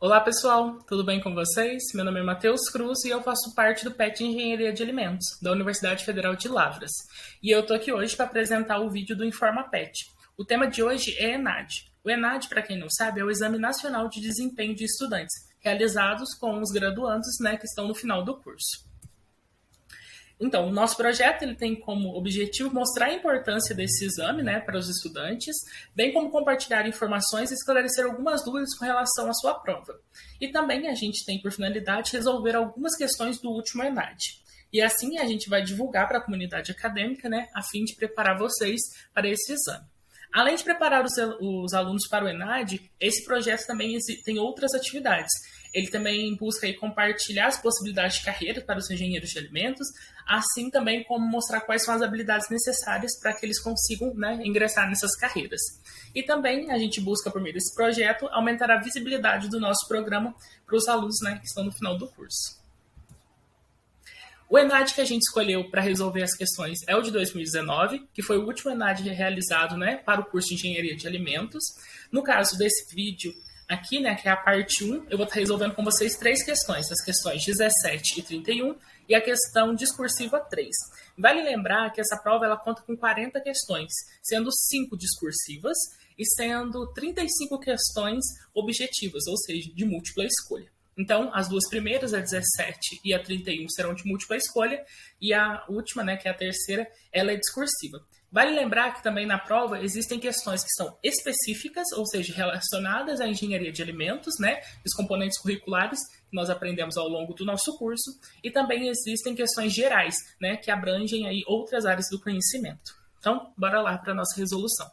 Olá pessoal, tudo bem com vocês? Meu nome é Matheus Cruz e eu faço parte do PET Engenharia de Alimentos, da Universidade Federal de Lavras. E eu tô aqui hoje para apresentar o vídeo do Informa PET. O tema de hoje é ENAD. O ENAD, para quem não sabe, é o Exame Nacional de Desempenho de Estudantes, realizados com os graduandos, que estão no final do curso. Então, o nosso projeto ele tem como objetivo mostrar a importância desse exame para os estudantes, bem como compartilhar informações e esclarecer algumas dúvidas com relação à sua prova. E também a gente tem por finalidade resolver algumas questões do último ENAD. E assim a gente vai divulgar para a comunidade acadêmica, a fim de preparar vocês para esse exame. Além de preparar os alunos para o ENAD, esse projeto também tem outras atividades. Ele também busca compartilhar as possibilidades de carreira para os engenheiros de alimentos, assim também como mostrar quais são as habilidades necessárias para que eles consigam ingressar nessas carreiras. E também a gente busca, por meio desse projeto, aumentar a visibilidade do nosso programa para os alunos que estão no final do curso. O ENAD que a gente escolheu para resolver as questões é o de 2019, que foi o último ENAD realizado para o curso de Engenharia de Alimentos. No caso desse vídeo aqui, que é a parte 1, eu vou estar resolvendo com vocês 3 questões, as questões 17 e 31 e a questão discursiva 3. Vale lembrar que essa prova ela conta com 40 questões, sendo 5 discursivas e sendo 35 questões objetivas, ou seja, de múltipla escolha. Então, as duas primeiras, a 17 e a 31, serão de múltipla escolha, e a última, que é a terceira, ela é discursiva. Vale lembrar que também na prova existem questões que são específicas, ou seja, relacionadas à engenharia de alimentos, os componentes curriculares que nós aprendemos ao longo do nosso curso, e também existem questões gerais, que abrangem aí outras áreas do conhecimento. Então, bora lá para a nossa resolução.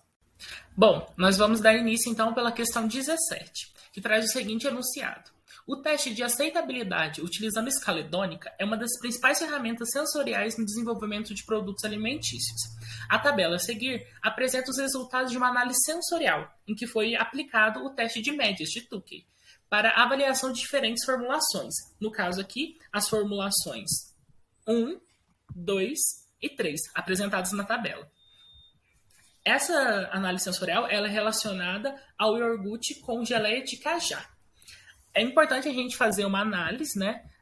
Bom, nós vamos dar início então pela questão 17, que traz o seguinte enunciado. O teste de aceitabilidade utilizando escala hedônica é uma das principais ferramentas sensoriais no desenvolvimento de produtos alimentícios. A tabela a seguir apresenta os resultados de uma análise sensorial, em que foi aplicado o teste de médias de Tukey, para avaliação de diferentes formulações. No caso aqui, as formulações 1, 2 e 3, apresentadas na tabela. Essa análise sensorial ela é relacionada ao iogurte com geleia de cajá. É importante a gente fazer uma análise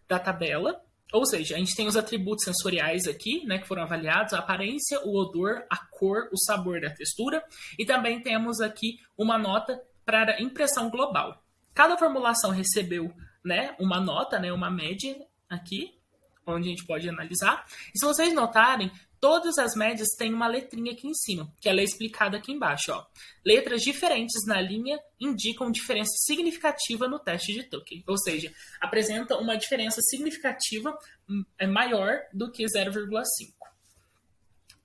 da tabela, ou seja, a gente tem os atributos sensoriais aqui, que foram avaliados, a aparência, o odor, a cor, o sabor e a textura, e também temos aqui uma nota para a impressão global. Cada formulação recebeu uma nota, uma média aqui, onde a gente pode analisar, e se vocês notarem, todas as médias têm uma letrinha aqui em cima, que ela é explicada aqui embaixo. Ó. Letras diferentes na linha indicam diferença significativa no teste de Tukey, ou seja, apresenta uma diferença significativa maior do que 0,5.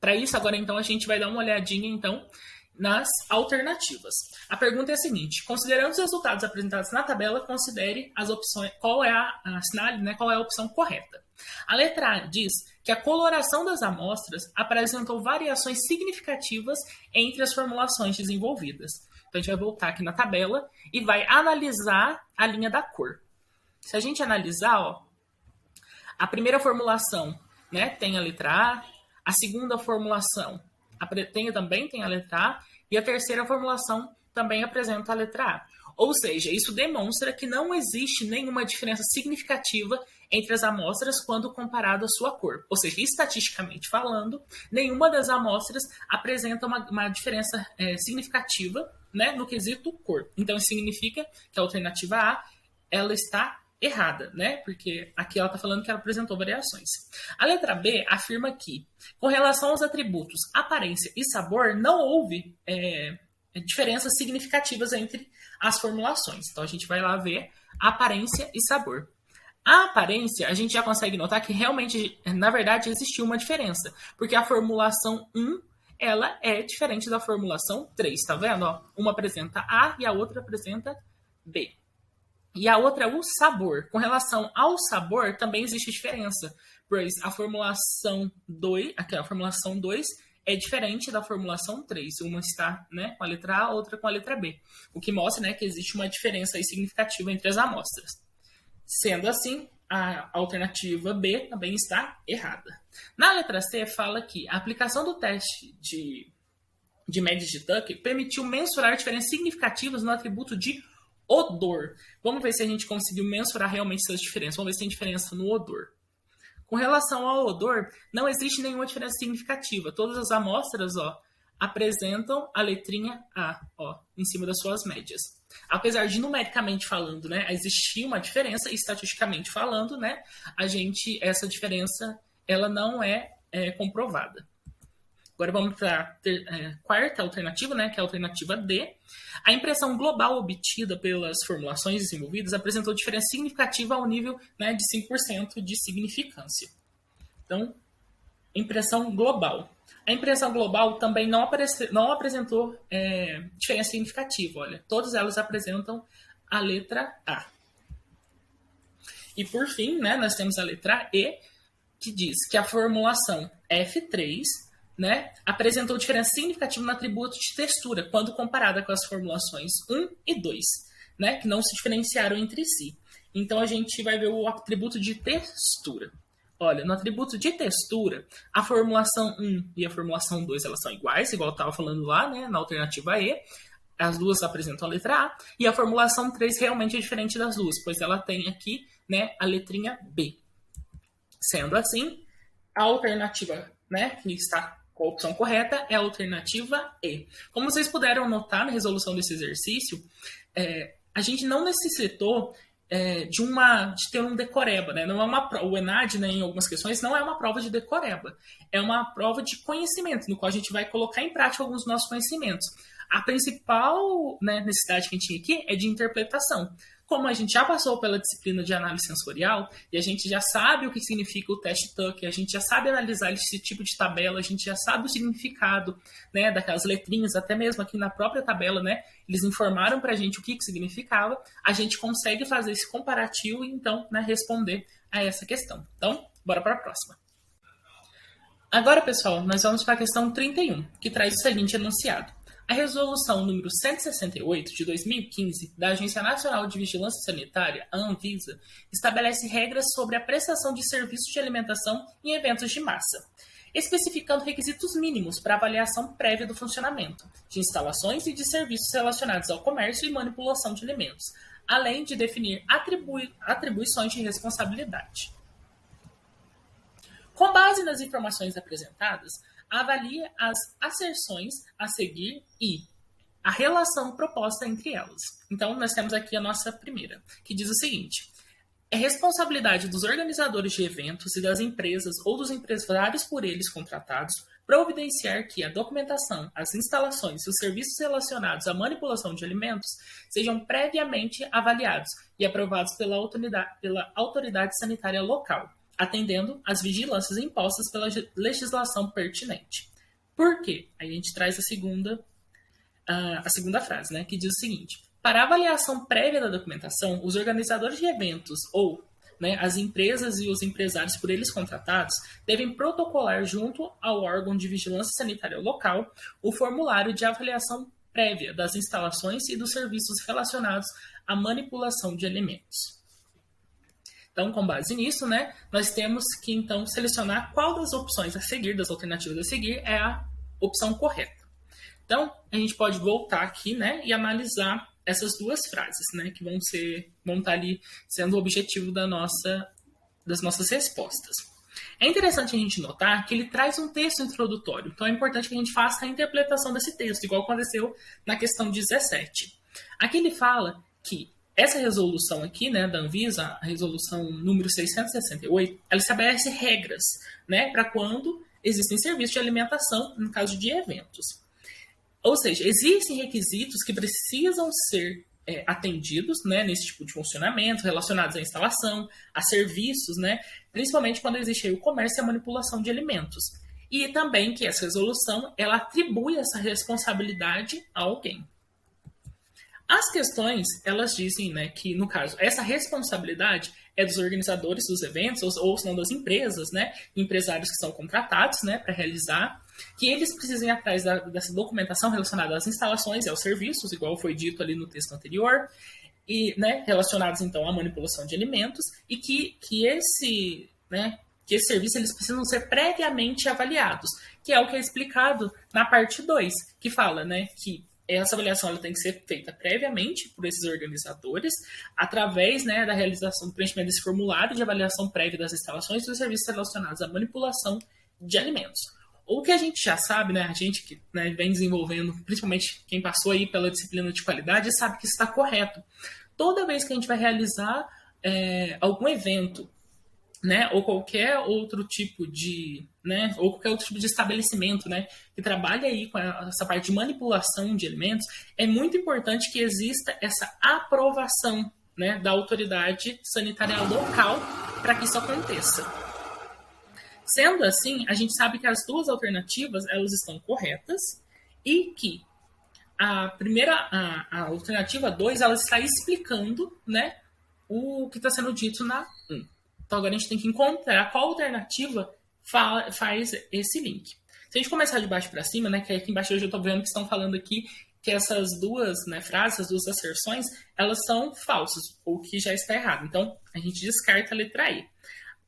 Para isso, agora então, a gente vai dar uma olhadinha então nas alternativas. A pergunta é a seguinte: considerando os resultados apresentados na tabela, considere as opções, assinale qual é a opção correta. A letra A diz que a coloração das amostras apresentou variações significativas entre as formulações desenvolvidas. Então, a gente vai voltar aqui na tabela e vai analisar a linha da cor. Se a gente analisar, a primeira formulação tem a letra a segunda formulação também tem a letra A, e a terceira formulação também apresenta a letra A. Ou seja, isso demonstra que não existe nenhuma diferença significativa entre as amostras quando comparado à sua cor. Ou seja, estatisticamente falando, nenhuma das amostras apresenta uma diferença significativa no quesito cor. Então, isso significa que a alternativa A ela está errada, porque aqui ela está falando que ela apresentou variações. A letra B afirma que, com relação aos atributos aparência e sabor, não houve diferenças significativas entre as formulações. Então, a gente vai lá ver aparência e sabor. A aparência, a gente já consegue notar que realmente, na verdade, existiu uma diferença, porque a formulação 1, ela é diferente da formulação 3, tá vendo? Uma apresenta A e a outra apresenta B. E a outra é o sabor. Com relação ao sabor, também existe diferença, pois a formulação 2, aqui a formulação 2 é diferente da formulação 3. Uma está com a letra A, a outra com a letra B. O que mostra que existe uma diferença aí significativa entre as amostras. Sendo assim, a alternativa B também está errada. Na letra C, fala que a aplicação do teste de médias de Tukey permitiu mensurar diferenças significativas no atributo de Odor. Vamos ver se a gente conseguiu mensurar realmente essas diferenças. Vamos ver se tem diferença no odor. Com relação ao odor, não existe nenhuma diferença significativa. Todas as amostras, apresentam a letrinha A, em cima das suas médias. Apesar de numericamente falando, né, existir uma diferença, e estatisticamente falando, né, essa diferença, ela não é comprovada. Agora vamos para a quarta alternativa, né, que é a alternativa D. A impressão global obtida pelas formulações desenvolvidas apresentou diferença significativa ao nível, né, de 5% de significância. Então, impressão global. A impressão global também não apresentou diferença significativa. Olha, todas elas apresentam a letra A. E por fim, né, nós temos a letra E, que diz que a formulação F3, né, apresentou diferença significativa no atributo de textura, quando comparada com as formulações 1 e 2, né, que não se diferenciaram entre si. Então, a gente vai ver o atributo de textura. Olha, no atributo de textura, a formulação 1 e a formulação 2 elas são iguais, igual eu estava falando lá, né, na alternativa E. As duas apresentam a letra A. E a formulação 3 realmente é diferente das duas, pois ela tem aqui, né, a letrinha B. Sendo assim, a alternativa, né, que está com a opção correta é a alternativa E. Como vocês puderam notar na resolução desse exercício, a gente não necessitou de ter um decoreba, né? Não é o ENAD, né, em algumas questões, não é uma prova de decoreba. É uma prova de conhecimento, no qual a gente vai colocar em prática alguns dos nossos conhecimentos. A principal, né, necessidade que a gente tinha aqui é de interpretação. Como a gente já passou pela disciplina de análise sensorial e a gente já sabe o que significa o teste Tucker, a gente já sabe analisar esse tipo de tabela, a gente já sabe o significado, né, daquelas letrinhas, até mesmo aqui na própria tabela, né, eles informaram para a gente o que significava, a gente consegue fazer esse comparativo e então, né, responder a essa questão. Então, bora para a próxima. Agora, pessoal, nós vamos para a questão 31, que traz o seguinte enunciado. A resolução número 168 de 2015 da Agência Nacional de Vigilância Sanitária, a Anvisa, estabelece regras sobre a prestação de serviços de alimentação em eventos de massa, especificando requisitos mínimos para avaliação prévia do funcionamento de instalações e de serviços relacionados ao comércio e manipulação de alimentos, além de definir atribuições de responsabilidade. Com base nas informações apresentadas, avalia as asserções a seguir e a relação proposta entre elas. Então, nós temos aqui a nossa primeira, que diz o seguinte: é responsabilidade dos organizadores de eventos e das empresas ou dos empresários por eles contratados providenciar que a documentação, as instalações e os serviços relacionados à manipulação de alimentos sejam previamente avaliados e aprovados pela autoridade sanitária local, atendendo às vigilâncias impostas pela legislação pertinente. Por quê? Aí a gente traz a segunda frase, né, que diz o seguinte: para a avaliação prévia da documentação, os organizadores de eventos ou, né, as empresas e os empresários por eles contratados devem protocolar junto ao órgão de vigilância sanitária local o formulário de avaliação prévia das instalações e dos serviços relacionados à manipulação de alimentos. Então, com base nisso, né, nós temos que, então, selecionar qual das opções a seguir, das alternativas a seguir, é a opção correta. Então, a gente pode voltar aqui, né, e analisar essas duas frases, né, que vão estar ali sendo o objetivo das nossas respostas. É interessante a gente notar que ele traz um texto introdutório, então é importante que a gente faça a interpretação desse texto, igual aconteceu na questão 17. Aqui ele fala que essa resolução aqui, né, da Anvisa, a resolução número 668, ela estabelece regras, né, para quando existem serviços de alimentação, no caso de eventos. Ou seja, existem requisitos que precisam ser atendidos, né, nesse tipo de funcionamento, relacionados à instalação, a serviços, né, principalmente quando existe aí o comércio e a manipulação de alimentos. E também que essa resolução ela atribui essa responsabilidade a alguém. As questões, elas dizem, né, que, no caso, essa responsabilidade é dos organizadores dos eventos, ou se não das empresas, né, empresários que são contratados, né, para realizar, que eles precisem ir atrás dessa documentação relacionada às instalações e aos serviços, igual foi dito ali no texto anterior, e, né, relacionados, então, à manipulação de alimentos, e que esse serviço eles precisam ser previamente avaliados, que é o que é explicado na parte 2, que fala, né, que essa avaliação ela tem que ser feita previamente por esses organizadores, através, né, da realização do preenchimento desse formulário de avaliação prévia das instalações e dos serviços relacionados à manipulação de alimentos. O que a gente já sabe, né, a gente que, né, vem desenvolvendo, principalmente quem passou aí pela disciplina de qualidade, sabe que isso está correto. Toda vez que a gente vai realizar algum evento, né, ou qualquer outro tipo de, né, ou qualquer outro tipo de estabelecimento, né, que trabalha aí com essa parte de manipulação de alimentos, é muito importante que exista essa aprovação, né, da autoridade sanitária local para que isso aconteça. Sendo assim, a gente sabe que as duas alternativas elas estão corretas e que a alternativa 2 ela está explicando, né, o que está sendo dito na 1. Então agora a gente tem que encontrar qual alternativa faz esse link. Se a gente começar de baixo para cima, né, que aqui embaixo eu já estou vendo que estão falando aqui que essas duas, né, frases, essas duas asserções, elas são falsas, ou que já está errado. Então a gente descarta a letra E.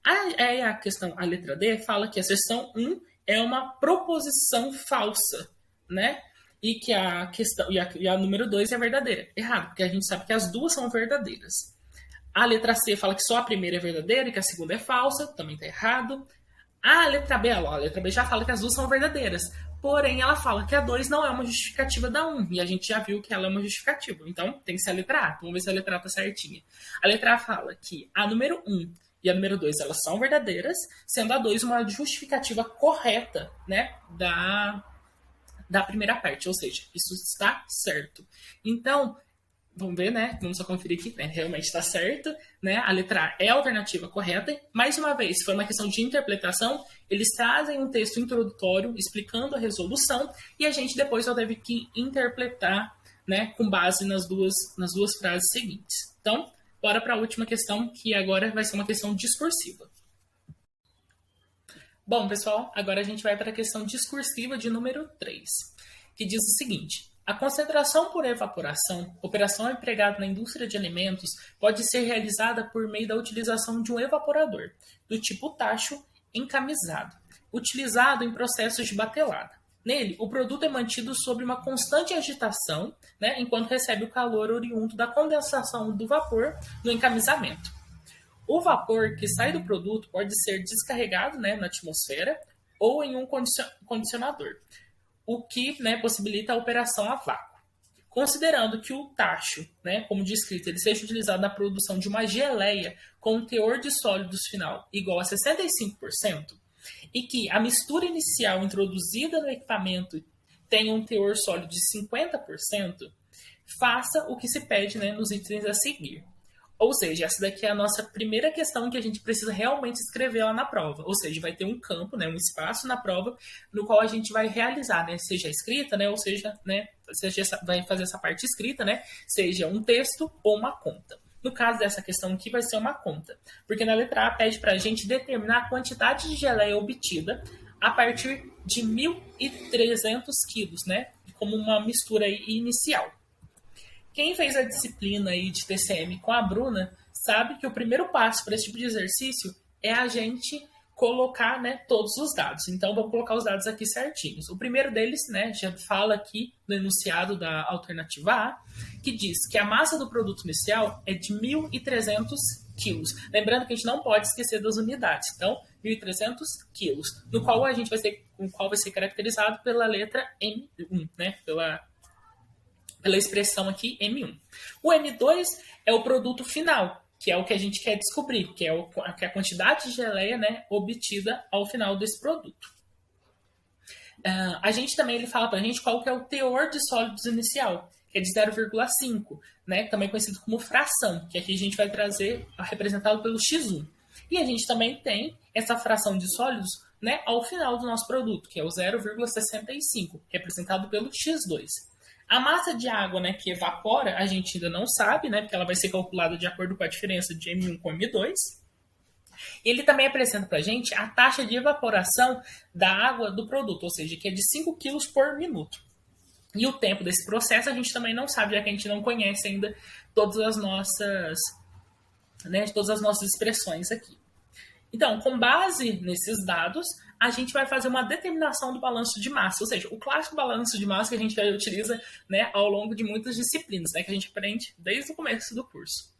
A letra D fala que a asserção 1 é uma proposição falsa, né? E que a questão e a número 2 é verdadeira. Errado, porque a gente sabe que as duas são verdadeiras. A letra C fala que só a primeira é verdadeira e que a segunda é falsa, também está errado. A letra B já fala que as duas são verdadeiras. Porém, ela fala que a 2 não é uma justificativa da 1. E a gente já viu que ela é uma justificativa. Então, tem que ser a letra A. Vamos ver se a letra A está certinha. A letra A fala que a número 1 e a número 2 elas são verdadeiras, sendo a 2 uma justificativa correta, né, da primeira parte. Ou seja, isso está certo. Então, vamos ver, né? Vamos só conferir aqui, né? Realmente está certo, né? A letra A é a alternativa correta. Mais uma vez, se for uma questão de interpretação, eles trazem um texto introdutório explicando a resolução e a gente depois só deve que interpretar, né? Com base nas duas frases seguintes. Então, bora para a última questão, que agora vai ser uma questão discursiva. Bom, pessoal, agora a gente vai para a questão discursiva de número 3, que diz o seguinte: a concentração por evaporação, operação empregada na indústria de alimentos, pode ser realizada por meio da utilização de um evaporador, do tipo tacho encamisado, utilizado em processos de batelada. Nele, o produto é mantido sob uma constante agitação, né, enquanto recebe o calor oriundo da condensação do vapor no encamisamento. O vapor que sai do produto pode ser descarregado, né, na atmosfera ou em um condicionador, o que, né, possibilita a operação a vácuo. Considerando que o tacho, né, como descrito, ele seja utilizado na produção de uma geleia com um teor de sólidos final igual a 65%, e que a mistura inicial introduzida no equipamento tenha um teor sólido de 50%, faça o que se pede, né, nos itens a seguir. Ou seja, essa daqui é a nossa primeira questão que a gente precisa realmente escrever lá na prova. Ou seja, vai ter um campo, né, um espaço na prova no qual a gente vai realizar, né, seja escrita, né, ou seja, né, vai fazer essa parte escrita, né, seja um texto ou uma conta. No caso dessa questão aqui vai ser uma conta, porque na letra A pede para a gente determinar a quantidade de geleia obtida a partir de 1.300 quilos, né, como uma mistura inicial. Quem fez a disciplina aí de TCM com a Bruna sabe que o primeiro passo para esse tipo de exercício é a gente colocar, né, todos os dados. Então, vamos colocar os dados aqui certinhos. O primeiro deles, né, já fala aqui no enunciado da alternativa A, que diz que a massa do produto inicial é de 1.300 quilos. Lembrando que a gente não pode esquecer das unidades. Então, 1.300 quilos, no qual vai ser caracterizado pela letra M1, né, pela expressão aqui M1. O M2 é o produto final, que é o que a gente quer descobrir, que é a quantidade de geleia, né, obtida ao final desse produto. A gente também, ele fala para a gente qual que é o teor de sólidos inicial, que é de 0,5, né, também conhecido como fração, que aqui a gente vai trazer representado pelo X1. E a gente também tem essa fração de sólidos, né, ao final do nosso produto, que é o 0,65, representado pelo X2. A massa de água, né, que evapora, a gente ainda não sabe, né, porque ela vai ser calculada de acordo com a diferença de M1 com M2. E ele também apresenta para a gente a taxa de evaporação da água do produto, ou seja, que é de 5 kg por minuto. E o tempo desse processo a gente também não sabe, já que a gente não conhece ainda todas as nossas expressões aqui. Então, com base nesses dados, a gente vai fazer uma determinação do balanço de massa, ou seja, o clássico balanço de massa que a gente utiliza, né, ao longo de muitas disciplinas, né, que a gente aprende desde o começo do curso.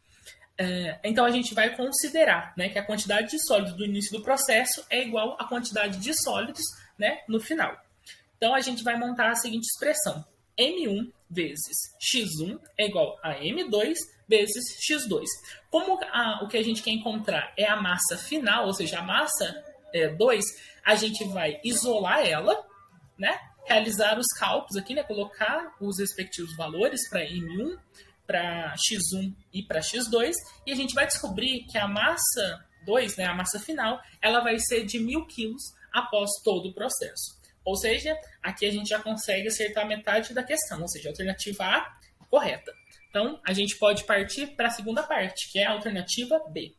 Então a gente vai considerar, né, que a quantidade de sólidos do início do processo é igual à quantidade de sólidos, né, no final. Então a gente vai montar a seguinte expressão: M1 vezes X1 é igual a M2 vezes X2. Como o que a gente quer encontrar é a massa final, ou seja, a massa 2, a gente vai isolar ela, né, realizar os cálculos aqui, né, colocar os respectivos valores para M1, para X1 e para X2, e a gente vai descobrir que a massa 2, né, a massa final, ela vai ser de 1.000 kg após todo o processo. Ou seja, aqui a gente já consegue acertar metade da questão, ou seja, a alternativa A correta. Então, a gente pode partir para a segunda parte, que é a alternativa B,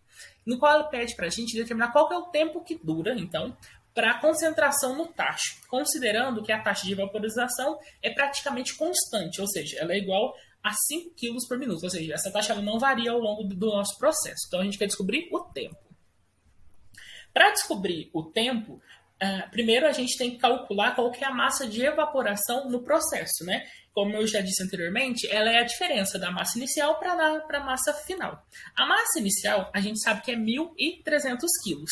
no qual ela pede para a gente determinar qual é o tempo que dura, então, para a concentração no tacho, considerando que a taxa de vaporização é praticamente constante, ou seja, ela é igual a 5 kg por minuto, ou seja, essa taxa ela não varia ao longo do nosso processo. Então, a gente quer descobrir o tempo. Para descobrir o tempo, primeiro a gente tem que calcular qual que é a massa de evaporação no processo, né? Como eu já disse anteriormente, ela é a diferença da massa inicial para a massa final. A massa inicial, a gente sabe que é 1.300 kg.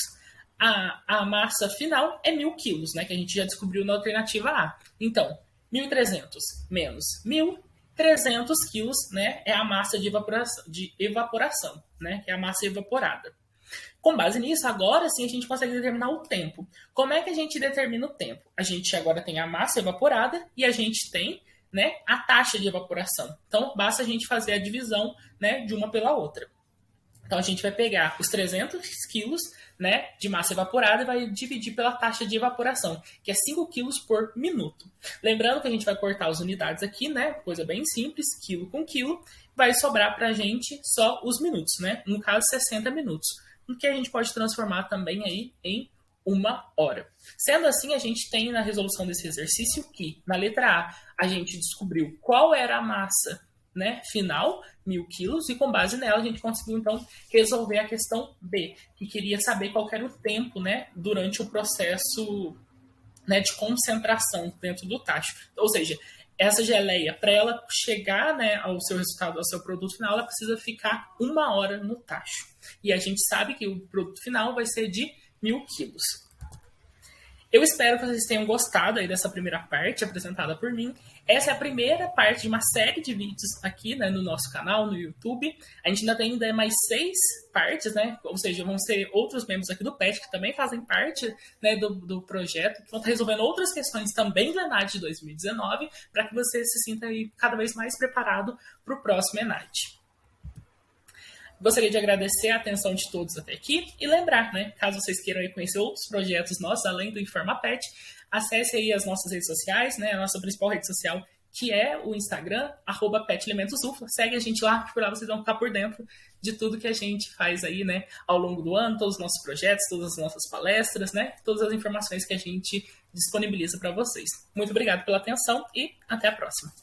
A massa final é 1.000 kg, né? Que a gente já descobriu na alternativa A. Então, 1.300 menos 1.000, 300 quilos, né, é a massa de evaporação, né, que é a massa evaporada. Com base nisso, agora sim a gente consegue determinar o tempo. Como é que a gente determina o tempo? A gente agora tem a massa evaporada e a gente tem, né, a taxa de evaporação. Então, basta a gente fazer a divisão, né, de uma pela outra. Então, a gente vai pegar os 300 quilos, né, de massa evaporada e vai dividir pela taxa de evaporação, que é 5 quilos por minuto. Lembrando que a gente vai cortar as unidades aqui, né, coisa bem simples, quilo com quilo, vai sobrar para a gente só os minutos, né, no caso 60 minutos, o que a gente pode transformar também aí em 1 hora. Sendo assim, a gente tem na resolução desse exercício que, na letra A gente descobriu qual era a massa, né, final, 1.000 quilos, e com base nela a gente conseguiu, então, resolver a questão B, que queria saber qual era o tempo, né, durante o processo, né, de concentração dentro do tacho. Ou seja, essa geleia, para ela chegar, né, ao seu resultado, ao seu produto final, ela precisa ficar 1 hora no tacho. E a gente sabe que o produto final vai ser de 1.000 quilos. Eu espero que vocês tenham gostado aí dessa primeira parte apresentada por mim. Essa é a primeira parte de uma série de vídeos aqui, né, no nosso canal, no YouTube. A gente ainda tem mais 6 partes, né? Ou seja, vão ser outros membros aqui do PET que também fazem parte, né, do projeto, que vão estar resolvendo outras questões também do ENAD de 2019, para que você se sinta aí cada vez mais preparado para o próximo ENAD. Gostaria de agradecer a atenção de todos até aqui e lembrar, né, caso vocês queiram conhecer outros projetos nossos, além do InformaPet, acesse aí as nossas redes sociais, né, a nossa principal rede social, que é o Instagram, @PetElementosUFLA. Segue a gente lá, por lá vocês vão ficar por dentro de tudo que a gente faz aí, né, ao longo do ano, todos os nossos projetos, todas as nossas palestras, né, todas as informações que a gente disponibiliza para vocês. Muito obrigado pela atenção e até a próxima.